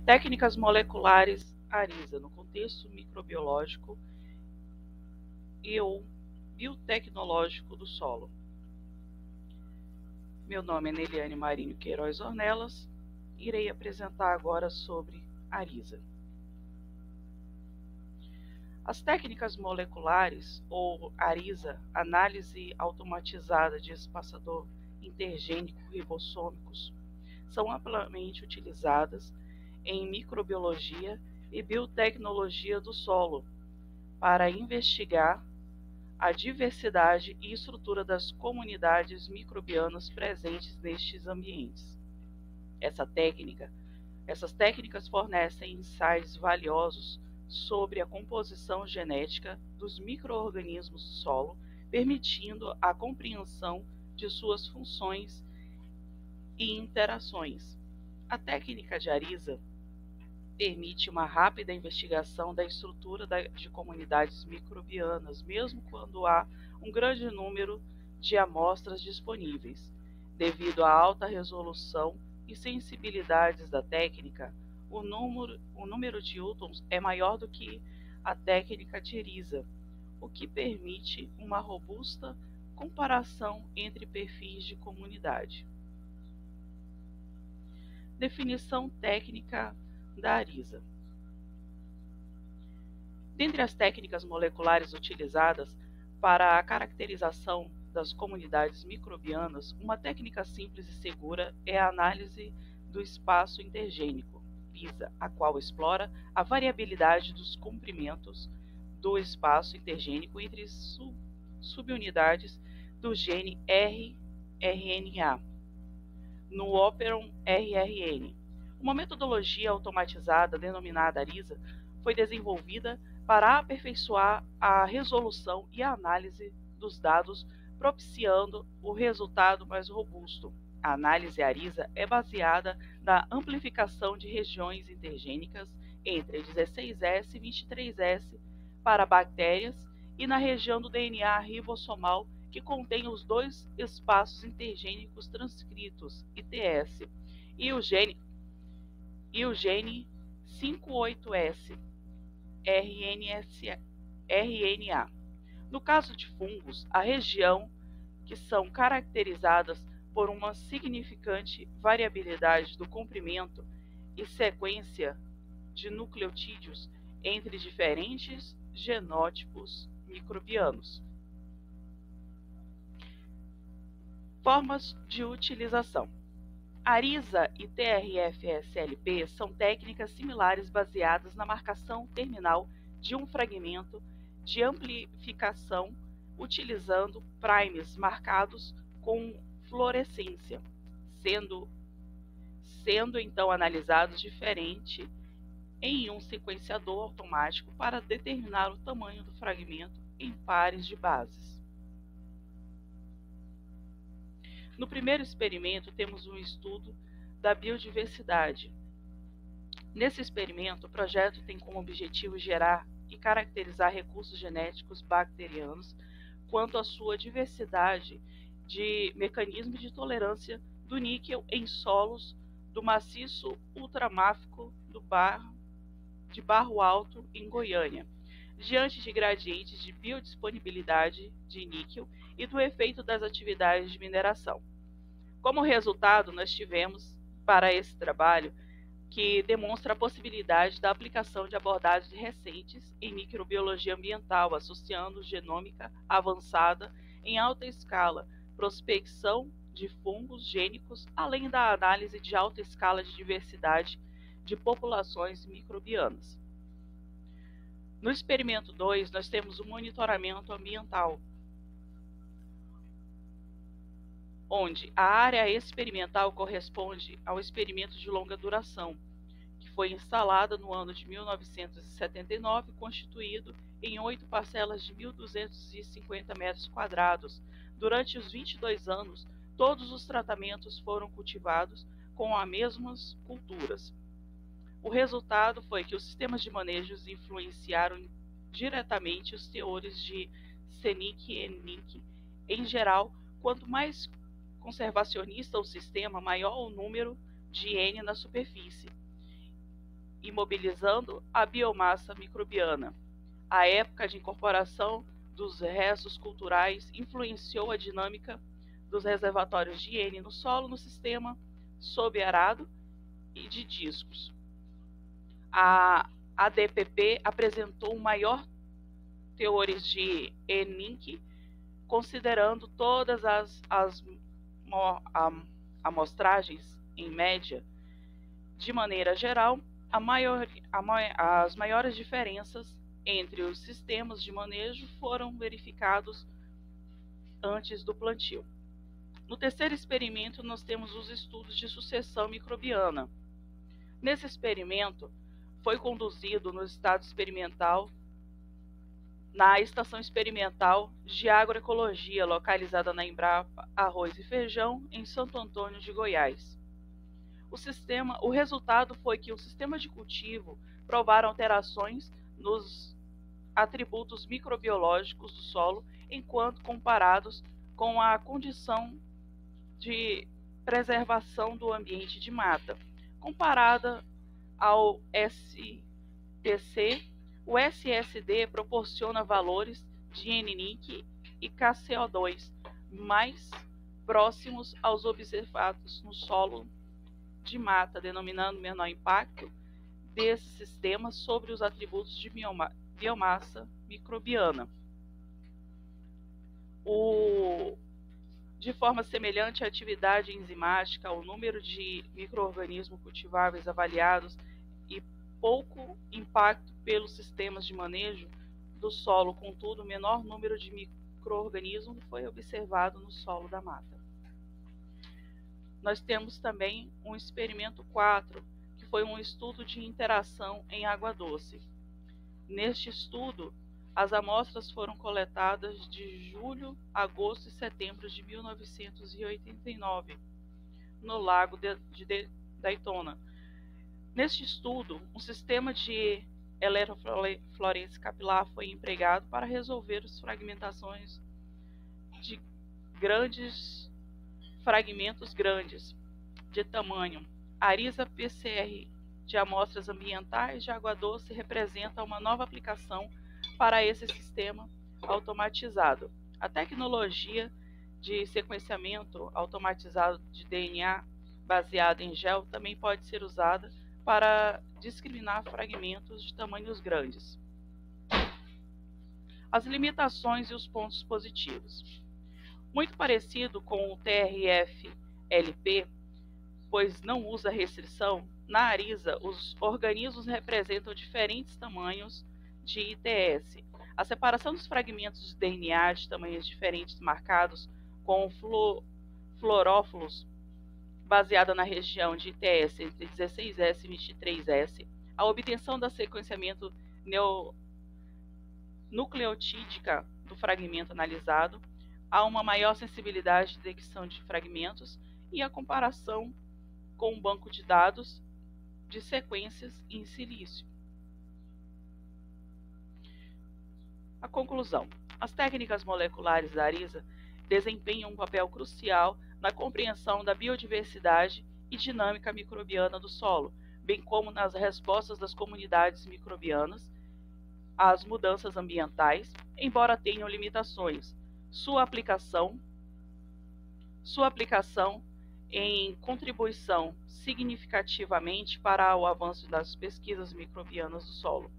Técnicas moleculares ARISA no contexto microbiológico e ou biotecnológico do solo. Meu nome é Neliane Marinho Queiroz Ornelas. Irei apresentar agora sobre ARISA. As técnicas moleculares, ou ARISA, análise automatizada de espaçador intergênico ribossômicos, são amplamente utilizadas em microbiologia e biotecnologia do solo para investigar a diversidade e estrutura das comunidades microbianas presentes nestes ambientes. Essas técnicas fornecem insights valiosos sobre a composição genética dos micro-organismos do solo, permitindo a compreensão de suas funções e interações. A técnica de ARISA permite uma rápida investigação da estrutura de comunidades microbianas, mesmo quando há um grande número de amostras disponíveis. Devido à alta resolução e sensibilidades da técnica, o número de Newtons é maior do que a técnica de ARISA, o que permite uma robusta comparação entre perfis de comunidade. Definição técnica da ARISA. Dentre as técnicas moleculares utilizadas para a caracterização das comunidades microbianas, uma técnica simples e segura é a análise do espaço intergênico, PISA, a qual explora a variabilidade dos comprimentos do espaço intergênico entre subunidades do gene rRNA no Operon rRN. Uma metodologia automatizada denominada ARISA foi desenvolvida para aperfeiçoar a resolução e a análise dos dados, propiciando o resultado mais robusto. A análise ARISA é baseada na amplificação de regiões intergênicas entre 16S e 23S para bactérias e na região do DNA ribossomal que contém os dois espaços intergênicos transcritos, ITS, e o gene 58S, RNA. No caso de fungos, a região que são caracterizadas por uma significante variabilidade do comprimento e sequência de nucleotídeos entre diferentes genótipos microbianos. Formas de utilização. ARISA e TRF-SLP são técnicas similares baseadas na marcação terminal de um fragmento de amplificação utilizando primes marcados com fluorescência, sendo então analisados diferente em um sequenciador automático para determinar o tamanho do fragmento em pares de bases. No primeiro experimento, temos um estudo da biodiversidade. Nesse experimento, o projeto tem como objetivo gerar e caracterizar recursos genéticos bacterianos quanto à sua diversidade de mecanismos de tolerância do níquel em solos do maciço ultramáfico de Barro Alto, em Goiânia, diante de gradientes de biodisponibilidade de níquel e do efeito das atividades de mineração. Como resultado, nós tivemos, para esse trabalho, que demonstra a possibilidade da aplicação de abordagens recentes em microbiologia ambiental, associando genômica avançada em alta escala, prospecção de fungos gênicos, além da análise de alta escala de diversidade de populações microbianas. No experimento 2, nós temos o monitoramento ambiental, onde a área experimental corresponde ao experimento de longa duração, que foi instalada no ano de 1979, constituído em 8 parcelas de 1.250 metros quadrados. Durante os 22 anos, todos os tratamentos foram cultivados com as mesmas culturas. O resultado foi que os sistemas de manejos influenciaram diretamente os teores de Senic e Nick. Em geral, quanto mais conservacionista o sistema, maior o número de N na superfície. imobilizando a biomassa microbiana. A época de incorporação dos restos culturais influenciou a dinâmica dos reservatórios de N no solo no sistema sob arado e de discos. A ADPP apresentou maior teores de Eninck, considerando todas as amostragens em média. De maneira geral, as maiores diferenças entre os sistemas de manejo foram verificados antes do plantio. No terceiro experimento, nós temos os estudos de sucessão microbiana. Nesse experimento, foi conduzido no estado experimental na Estação Experimental de Agroecologia, localizada na Embrapa Arroz e Feijão, em Santo Antônio de Goiás. O resultado foi que o sistema de cultivo provaram alterações nos atributos microbiológicos do solo, enquanto comparados com a condição de preservação do ambiente de mata. Comparada ao STC, o SSD proporciona valores de Eninck e KCO2 mais próximos aos observados no solo de mata, denominando menor impacto desses sistemas sobre os atributos de biomassa microbiana. De forma semelhante à atividade enzimática, o número de micro-organismos cultiváveis avaliados e pouco impacto pelos sistemas de manejo do solo, contudo, o menor número de micro-organismos foi observado no solo da mata. Nós temos também um experimento 4, que foi um estudo de interação em água doce. Neste estudo, as amostras foram coletadas de julho, agosto e setembro de 1989, no lago de Daytona. Neste estudo, um sistema de eletrofluorese capilar foi empregado para resolver as fragmentações de fragmentos grandes de tamanho. A ARISA PCR de amostras ambientais de água doce representa uma nova aplicação para esse sistema automatizado. A tecnologia de sequenciamento automatizado de DNA baseada em gel também pode ser usada para discriminar fragmentos de tamanhos grandes. As limitações e os pontos positivos. Muito parecido com o TRF-LP, pois não usa restrição, na ARISA os organismos representam diferentes tamanhos de ITS. A separação dos fragmentos de DNA de tamanhos diferentes marcados com fluorófilos baseada na região de ITS entre 16S e 23S, a obtenção do sequenciamento nucleotídica do fragmento analisado, há uma maior sensibilidade de detecção de fragmentos e a comparação com um banco de dados de sequências em silício. A conclusão: as técnicas moleculares da ARISA desempenham um papel crucial na compreensão da biodiversidade e dinâmica microbiana do solo, bem como nas respostas das comunidades microbianas às mudanças ambientais, embora tenham limitações. Sua aplicação em contribuição significativamente para o avanço das pesquisas microbianas do solo.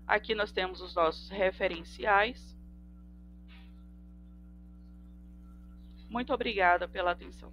Aqui nós temos os nossos referenciais. Muito obrigada pela atenção.